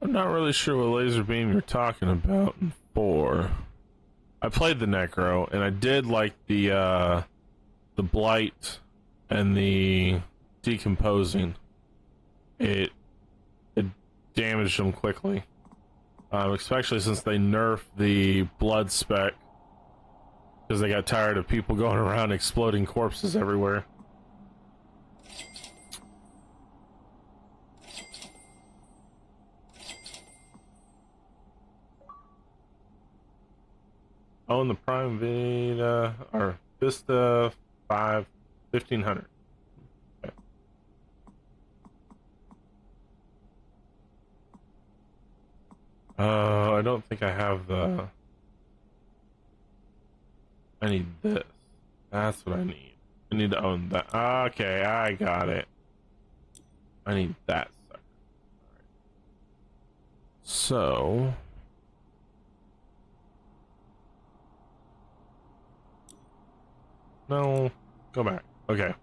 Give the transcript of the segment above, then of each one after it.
I'm not really sure what laser beam you're talking about in 4. I played the Necro, and I did like the blight and the decomposing. It damaged them quickly, especially since they nerfed the blood spec because they got tired of people going around exploding corpses everywhere. Own the Prime Vita or Vista 5 1500. Okay. I don't think I have the. I need this. That's what I need. I need to own that. Okay, I got it. I need that sucker. All right. So. No, go back. Okay.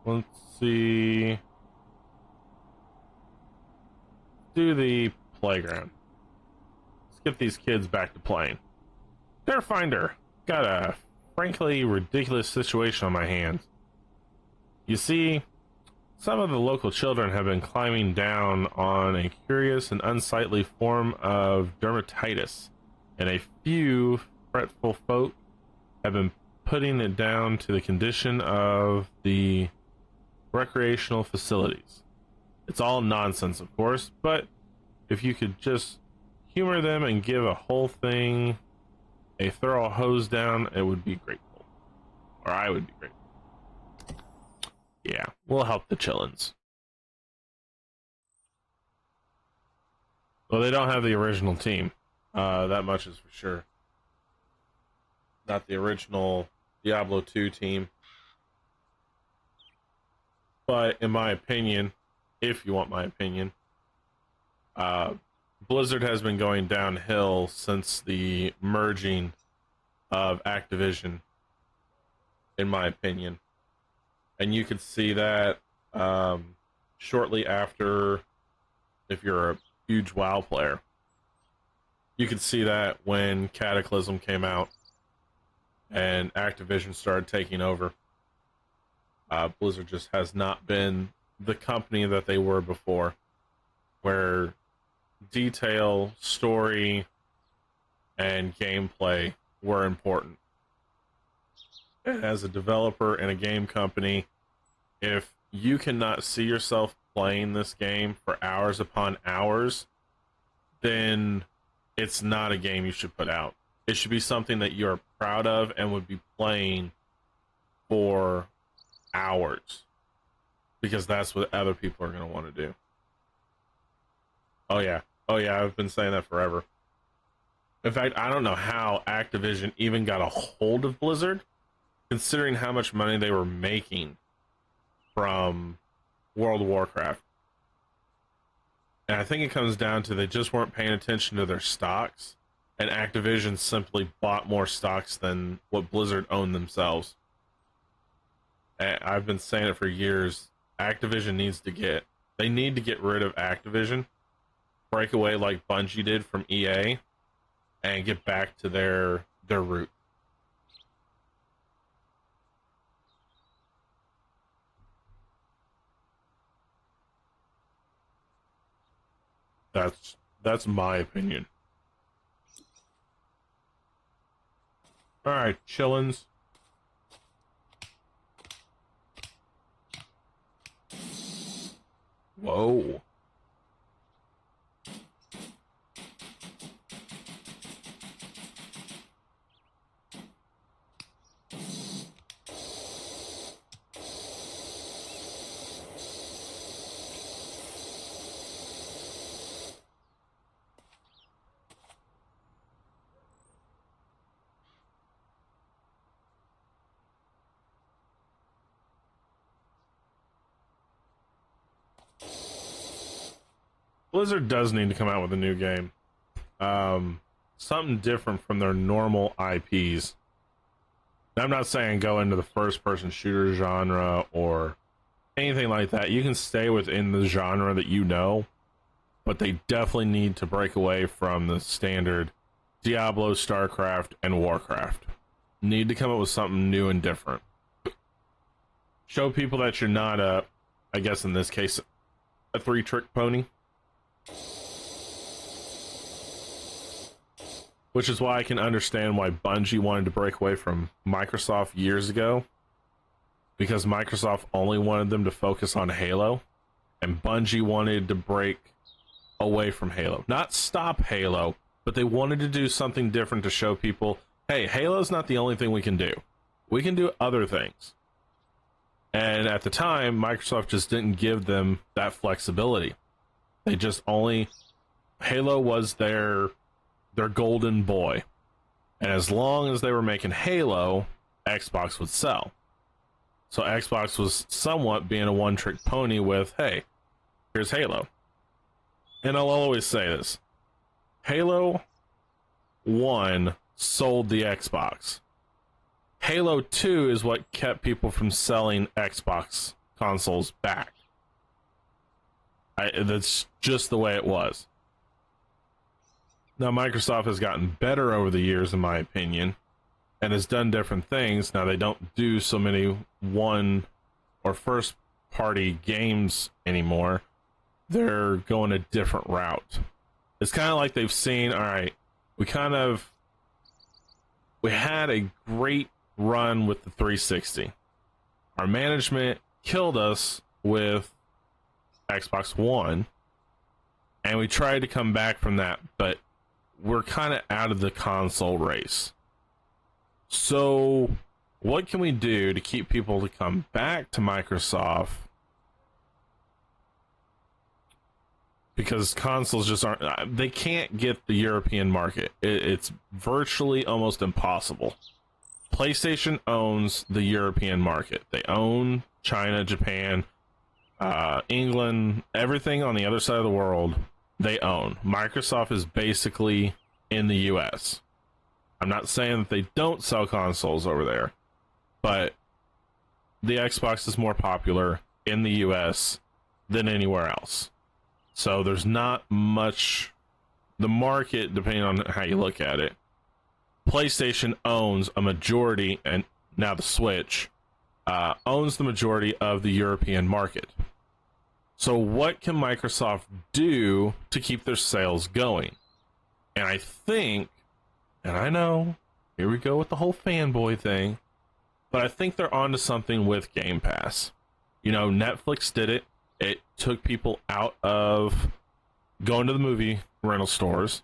Let's see. Do the playground. Let's get these kids back to playing. Finder, got a frankly ridiculous situation on my hands. You see, some of the local children have been climbing down on a curious and unsightly form of dermatitis, and a few fretful folk have been putting it down to the condition of the recreational facilities. It's all nonsense, of course, but if you could just humor them and give a whole thing a thorough hose down, it would be grateful. Or I would be grateful. Yeah, we'll help the chillins. Well, they don't have the original team. That much is for sure. Not the original Diablo 2 team. But in my opinion, if you want my opinion, Blizzard has been going downhill since the merging of Activision, in my opinion. And you could see that shortly after, if you're a huge WoW player, you could see that when Cataclysm came out and Activision started taking over. Blizzard just has not been the company that they were before, where detail, story, and gameplay were important. And as a developer and a game company, if you cannot see yourself playing this game for hours upon hours, then it's not a game you should put out. It should be something that you're proud of and would be playing for hours, because that's what other people are going to want to do. Oh yeah, I've been saying that forever. In fact, I don't know how Activision even got a hold of Blizzard, considering how much money they were making from World of Warcraft. And I think it comes down to they just weren't paying attention to their stocks, and Activision simply bought more stocks than what Blizzard owned themselves. And I've been saying it for years. Activision they need to get rid of Activision, break away like Bungie did from EA, and get back to their root. That's my opinion. All right, chillins. Whoa. Blizzard does need to come out with a new game. Something different from their normal IPs. Now, I'm not saying go into the first-person shooter genre or anything like that. You can stay within the genre that you know, but they definitely need to break away from the standard Diablo, StarCraft, and Warcraft. Need to come up with something new and different. Show people that you're not I guess in this case, a three-trick pony. Which is why I can understand why Bungie wanted to break away from Microsoft years ago. Because Microsoft only wanted them to focus on Halo. And Bungie wanted to break away from Halo. Not stop Halo, but they wanted to do something different to show people, hey, Halo's not the only thing we can do. We can do other things. And at the time, Microsoft just didn't give them that flexibility. They just only... Halo was their golden boy. And as long as they were making Halo, Xbox would sell. So Xbox was somewhat being a one-trick pony with, hey, here's Halo. And I'll always say this. Halo 1 sold the Xbox. Halo 2 is what kept people from selling Xbox consoles back. That's just the way it was. Now, Microsoft has gotten better over the years, in my opinion, and has done different things. Now, they don't do so many one or first party games anymore. They're going a different route. It's kind of like they've seen, all right, we had a great run with the 360. Our management killed us with Xbox One, and we tried to come back from that, but we're kind of out of the console race. So what can we do to keep people to come back to Microsoft? Because consoles just aren't, they can't get the European market. It's virtually almost impossible. PlayStation owns the European market. They own China, Japan, England, everything on the other side of the world they own. Microsoft is basically in the US. I'm not saying that they don't sell consoles over there, but the Xbox is more popular in the US than anywhere else. So there's not much, the market, depending on how you look at it, PlayStation owns a majority, and now the Switch owns the majority of the European market. So what can Microsoft do to keep their sales going? And I think, and I know, here we go with the whole fanboy thing, but I think they're onto something with Game Pass. You know, Netflix did it. It took people out of going to the movie rental stores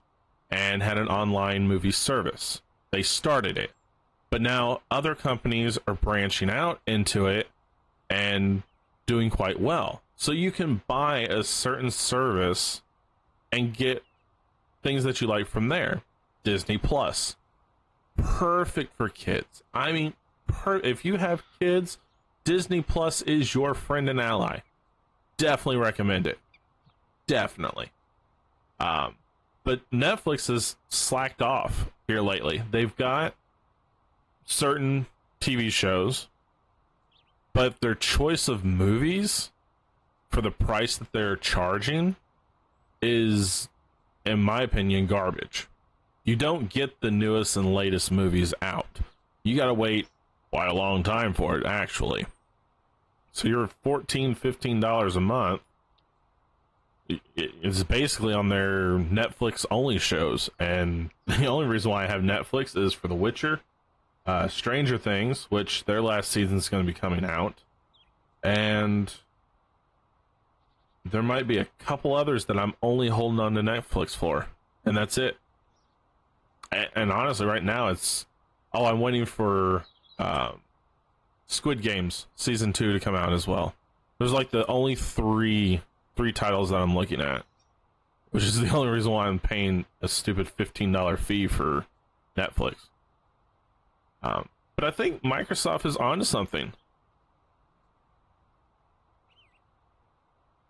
and had an online movie service. They started it. But now other companies are branching out into it and doing quite well. So you can buy a certain service and get things that you like from there. Disney Plus. Perfect for kids. I mean, if you have kids, Disney Plus is your friend and ally. Definitely recommend it. Definitely. But Netflix has slacked off here lately. They've got certain TV shows, but their choice of movies for the price that they're charging is, in my opinion, garbage. You don't get the newest and latest movies out. You gotta wait quite a long time for it, actually. So you're $14, $15 a month. It's basically on their Netflix only shows, and the only reason why I have Netflix is for The Witcher, Stranger Things, which their last season is going to be coming out, and there might be a couple others that I'm only holding on to Netflix for, and that's it. And honestly, right now it's, I'm waiting for Squid Games Season 2 to come out as well. There's like the only three titles that I'm looking at, which is the only reason why I'm paying a stupid $15 fee for Netflix. But I think Microsoft is onto something.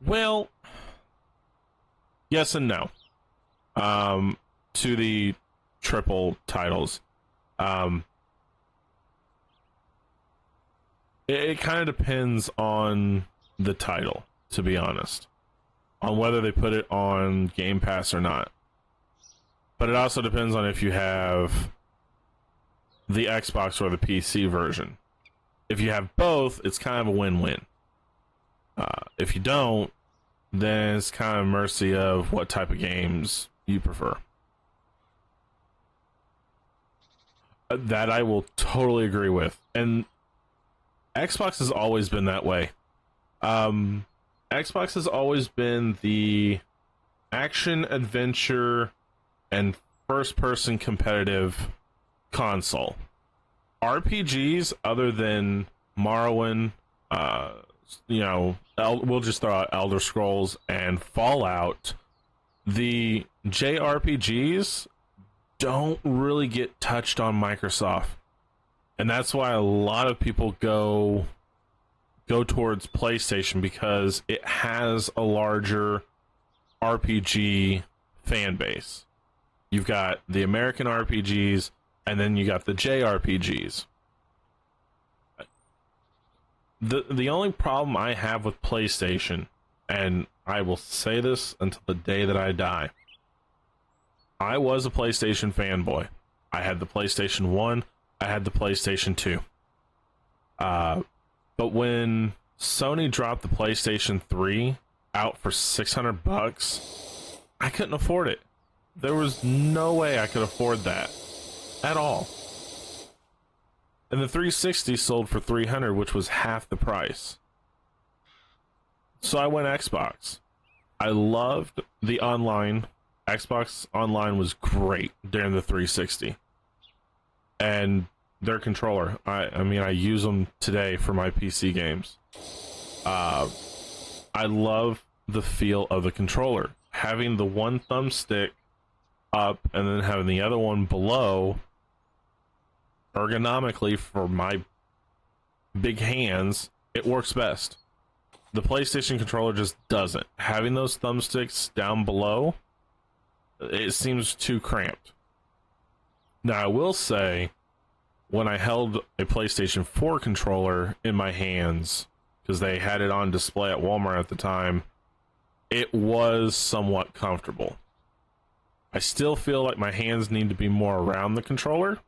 Well, yes and no. To the triple titles. It kind of depends on the title, to be honest, on whether they put it on Game Pass or not. But it also depends on if you have the Xbox or the PC version. If you have both, it's kind of a win-win. If you don't, then it's kind of mercy of what type of games you prefer. That I will totally agree with. And Xbox has always been that way. Xbox has always been the action, adventure, and first-person competitive console. RPGs, other than Morrowind, we'll just throw out Elder Scrolls and Fallout, the JRPGs don't really get touched on Microsoft. And that's why a lot of people go towards PlayStation, because it has a larger RPG fan base. You've got the American RPGs, and then you got the JRPGs. The only problem I have with PlayStation, and I will say this until the day that I die, I was a PlayStation fanboy. I had the PlayStation 1, I had the PlayStation 2. But when Sony dropped the PlayStation 3 out for $600, I couldn't afford it. There was no way I could afford that at all. And the 360 sold for $300, which was half the price. So I went Xbox. I loved the online. Xbox Online was great during the 360. And their controller, I use them today for my PC games. I love the feel of the controller. Having the one thumbstick up and then having the other one below, ergonomically for my big hands, it works best. The PlayStation controller just doesn't. Having those thumbsticks down below, it seems too cramped. Now, I will say, when I held a PlayStation 4 controller in my hands, because they had it on display at Walmart at the time, it was somewhat comfortable. I still feel like my hands need to be more around the controller,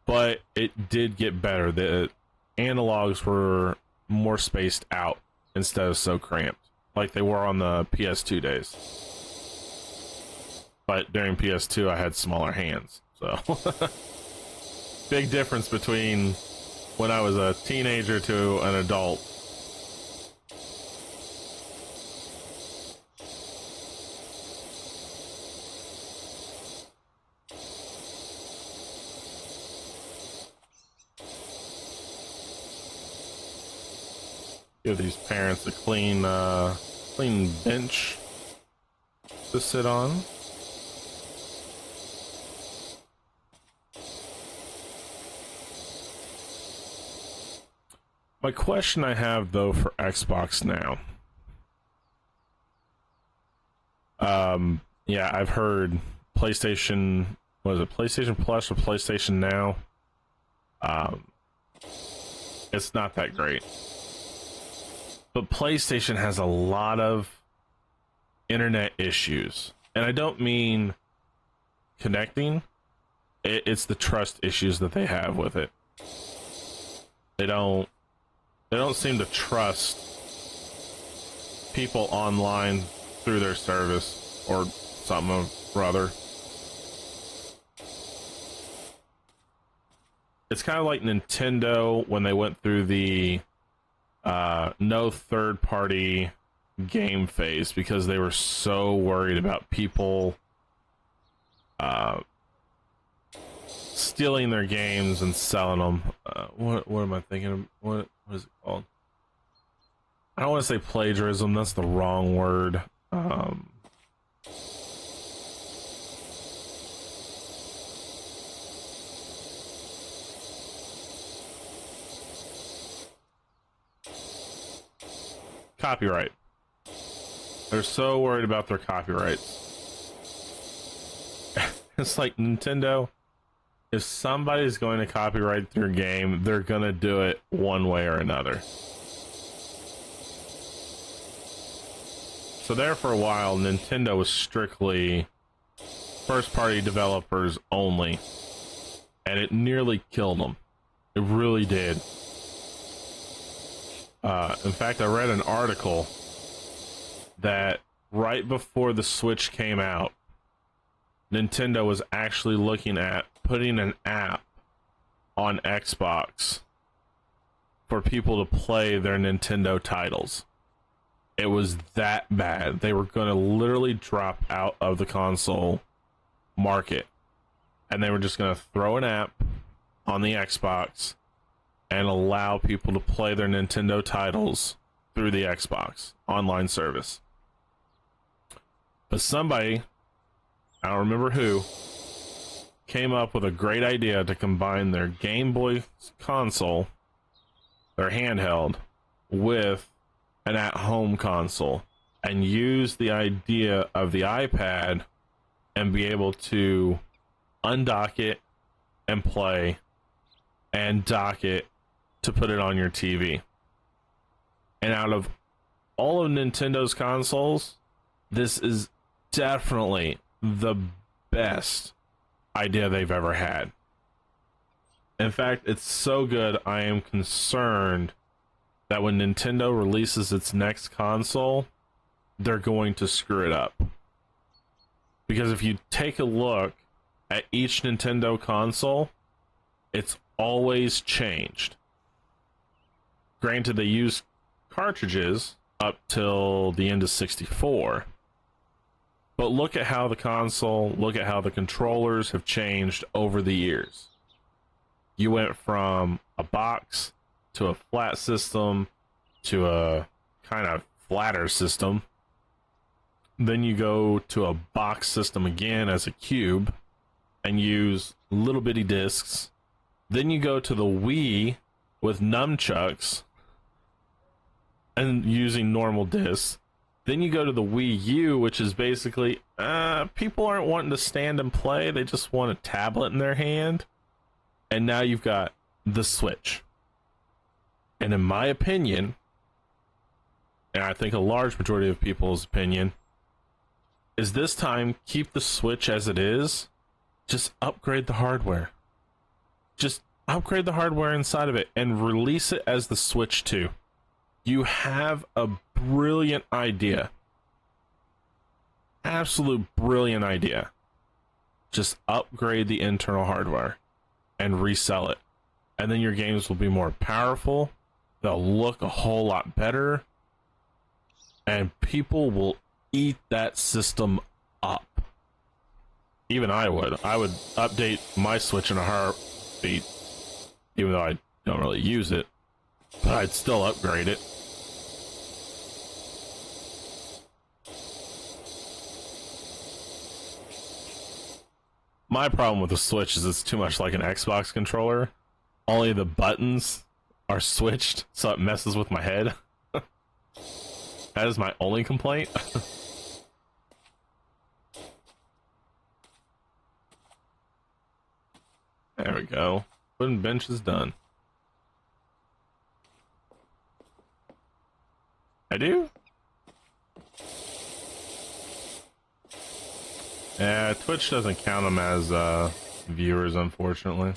but it did get better. The analogs were more spaced out instead of so cramped, like they were on the PS2 days. But during PS2, I had smaller hands, so big difference between when I was a teenager to an adult. Give these parents a clean bench to sit on. My question I have, though, for Xbox now. Yeah, I've heard PlayStation, what is it, PlayStation Plus or PlayStation Now? It's not that great. But PlayStation has a lot of internet issues. And I don't mean connecting. It's the trust issues that they have with it. They don't seem to trust people online through their service or something or other. It's kind of like Nintendo when they went through the no third-party game phase, because they were so worried about people stealing their games and selling them. What am I thinking of? What is it called? I don't want to say plagiarism. That's the wrong word. Copyright. They're so worried about their copyrights. It's like Nintendo, if somebody's going to copyright their game, they're gonna do it one way or another. So there for a while, Nintendo was strictly first-party developers only, and it nearly killed them. It really did. In fact, I read an article that right before the Switch came out, Nintendo was actually looking at putting an app on Xbox for people to play their Nintendo titles. It was that bad. They were going to literally drop out of the console market, and they were just going to throw an app on the Xbox and allow people to play their Nintendo titles through the Xbox online service. But somebody, I don't remember who, came up with a great idea to combine their Game Boy console, their handheld, with an at-home console, and use the idea of the iPad and be able to undock it and play, and dock it to put it on your TV. And out of all of Nintendo's consoles, this is definitely the best idea they've ever had. In fact, it's so good, I am concerned that when Nintendo releases its next console, they're going to screw it up. Because if you take a look at each Nintendo console, it's always changed. Granted, they use cartridges up till the end of 64. But look at how the console, look at how the controllers have changed over the years. You went from a box to a flat system to a kind of flatter system. Then you go to a box system again as a cube and use little bitty discs. Then you go to the Wii with nunchucks and using normal discs. Then you go to the Wii U, which is basically, people aren't wanting to stand and play, they just want a tablet in their hand. And now you've got the Switch. And in my opinion, and I think a large majority of people's opinion, is this time keep the Switch as it is, just upgrade the hardware. Just upgrade the hardware inside of it and release it as the Switch 2. You have a brilliant idea. Absolute brilliant idea. Just upgrade the internal hardware and resell it. And then your games will be more powerful. They'll look a whole lot better. And people will eat that system up. Even I would. I would update my Switch in a heartbeat. Even though I don't really use it. But I'd still upgrade it. My problem with the Switch is it's too much like an Xbox controller. Only the buttons are switched, so it messes with my head. That is my only complaint. There we go. Wooden bench is done. I do? Yeah, Twitch doesn't count them as viewers, unfortunately.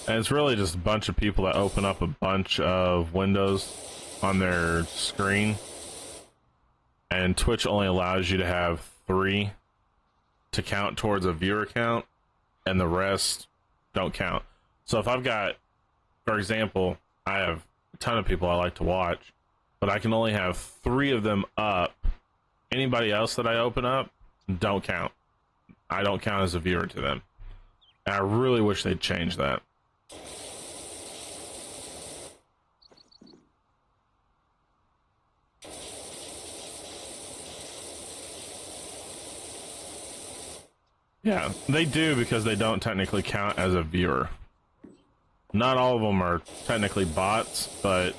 And it's really just a bunch of people that open up a bunch of windows on their screen. And Twitch only allows you to have 3 to count towards a viewer count, and the rest don't count. So if I've got, for example, I have a ton of people I like to watch, but I can only have 3 of them up. Anybody else that I open up don't count. I don't count as a viewer to them. And I really wish they'd change that. Yeah, they do, because they don't technically count as a viewer. Not all of them are technically bots, but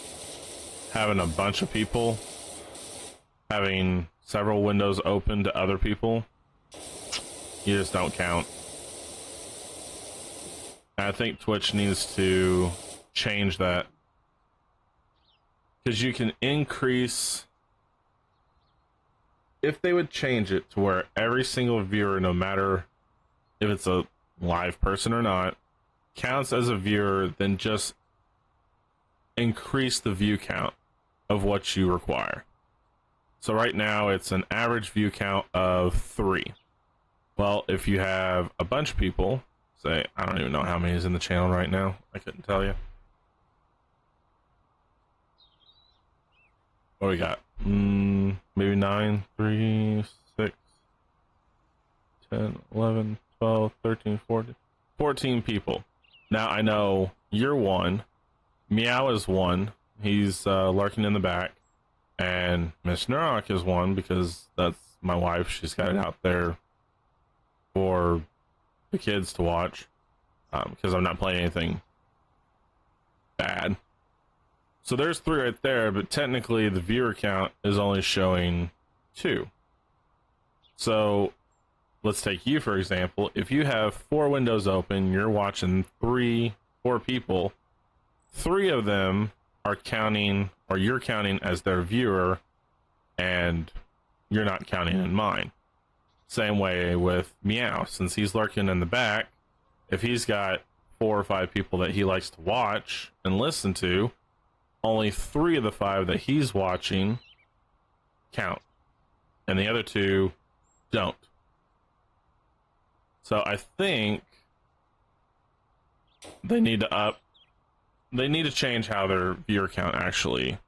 having a bunch of people, having several windows open to other people, you just don't count. And I think Twitch needs to change that, because you can increase, if they would change it to where every single viewer, no matter if it's a live person or not, counts as a viewer, then just increase the view count of what you require. So right now it's an average view count of 3. Well, if you have a bunch of people, say, I don't even know how many is in the channel right now, I couldn't tell you. What do we got? Maybe 9, 3, 6, 10, 11, 12, 13, 14 people. Now I know you're one, Meow is one, he's lurking in the back, and Miss Nerok is one because that's my wife. She's got it out there for the kids to watch, because I'm not playing anything bad. So there's 3 right there, but technically the viewer count is only showing 2. So let's take you for example. If you have 4 windows open, you're watching 4 people, 3 of them are counting, or you're counting as their viewer, and you're not counting in mine. Same way with Meow, since he's lurking in the back, if he's got 4 or 5 people that he likes to watch and listen to, only 3 of the 5 that he's watching count, and the other 2 don't. So I think they need to change how their viewer count actually.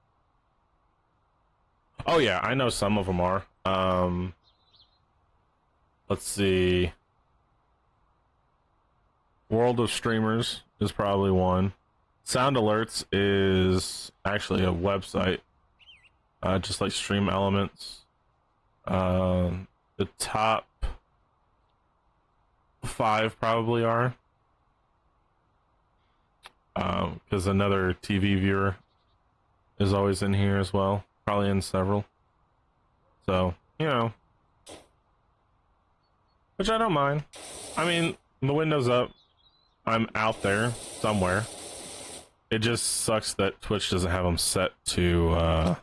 Oh yeah, I know some of them are. Let's see. World of Streamers is probably one. Sound Alerts is actually a website, just like Stream Elements. The top 5 probably are, because another TV viewer is always in here as well, probably in several. So, you know, which I don't mind. I mean, the window's up, I'm out there somewhere. It just sucks that Twitch doesn't have them set to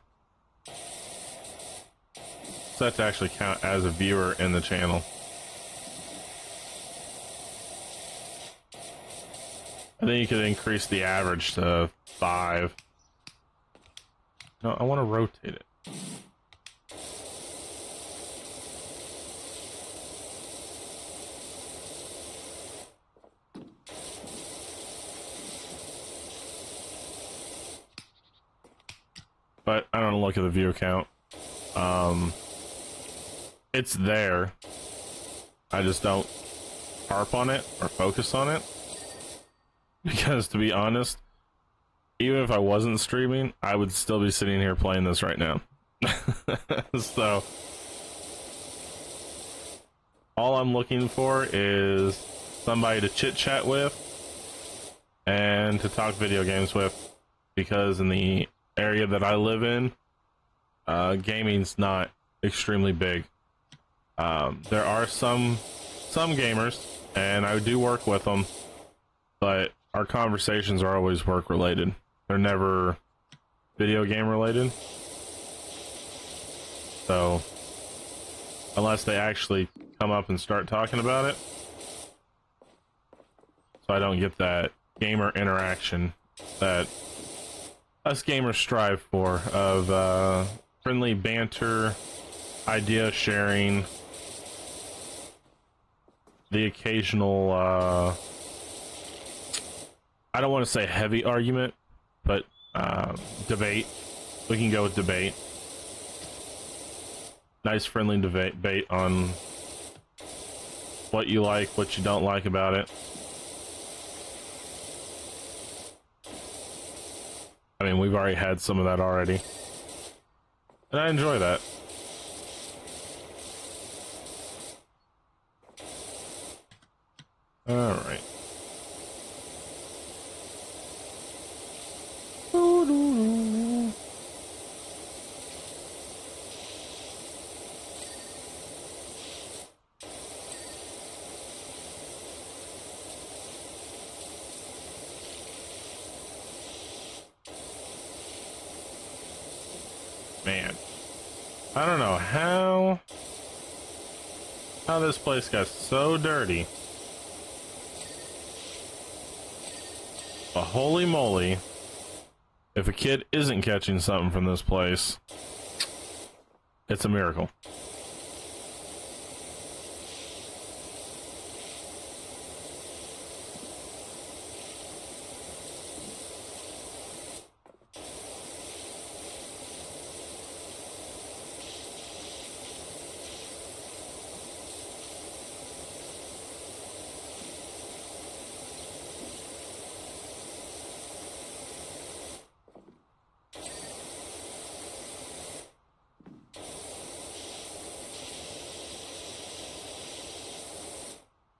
actually count as a viewer in the channel. I think you could increase the average to 5. No, I want to rotate it. But I don't look at the view count. It's there. I just don't harp on it or focus on it. Because to be honest, even if I wasn't streaming, I would still be sitting here playing this right now. So all I'm looking for is somebody to chit chat with and to talk video games with, because in the area that I live in, gaming's not extremely big. There are some gamers, and I do work with them, but our conversations are always work related. They're never video game related. So unless they actually come up and start talking about it, so I don't get that gamer interaction that us gamers strive for, of friendly banter, idea sharing, the occasional I don't want to say heavy argument, but debate. We can go with debate. Nice friendly debate on what you like, what you don't like about it. I mean, we've already had some of that already, and I enjoy that. All right. Man, I don't know how this place got so dirty. But holy moly, if a kid isn't catching something from this place, it's a miracle.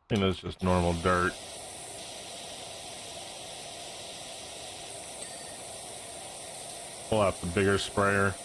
I think that's just normal dirt. Pull out the bigger sprayer.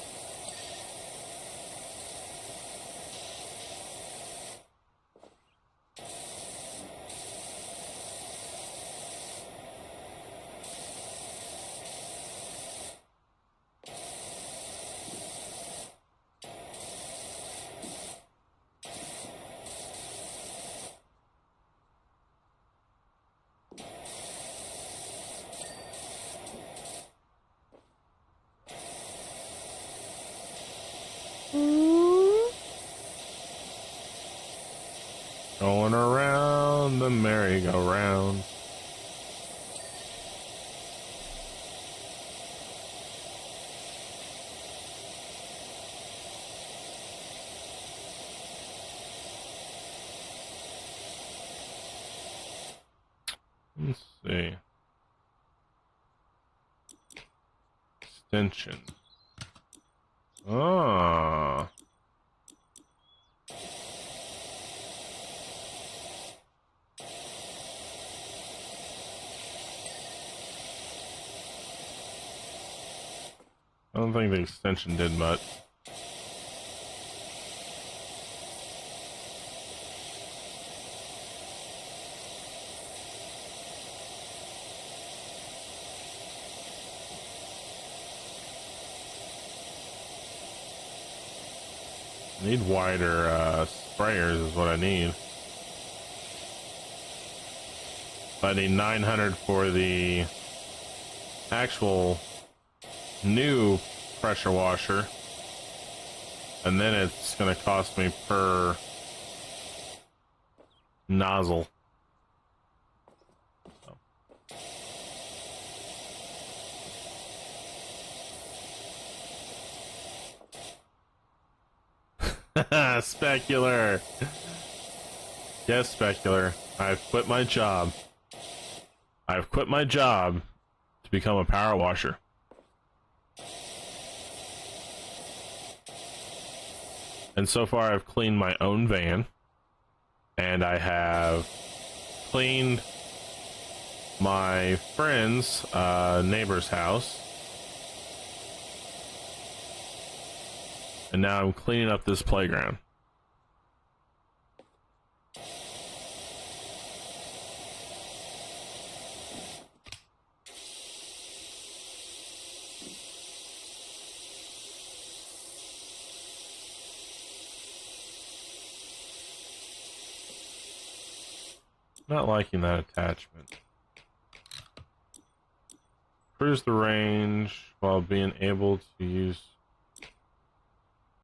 Going around the merry-go-round. Let's see. Extension. Ah. I don't think the extension did much. I need wider sprayers is what I need. I need 900 for the actual new pressure washer, and then it's going to cost me per nozzle. Specular. Yes, Specular. I've quit my job. I've quit my job to become a power washer. And so far I've cleaned my own van, and I have cleaned my friend's neighbor's house, and now I'm cleaning up this playground. Not liking that attachment. Cruise the range while being able to use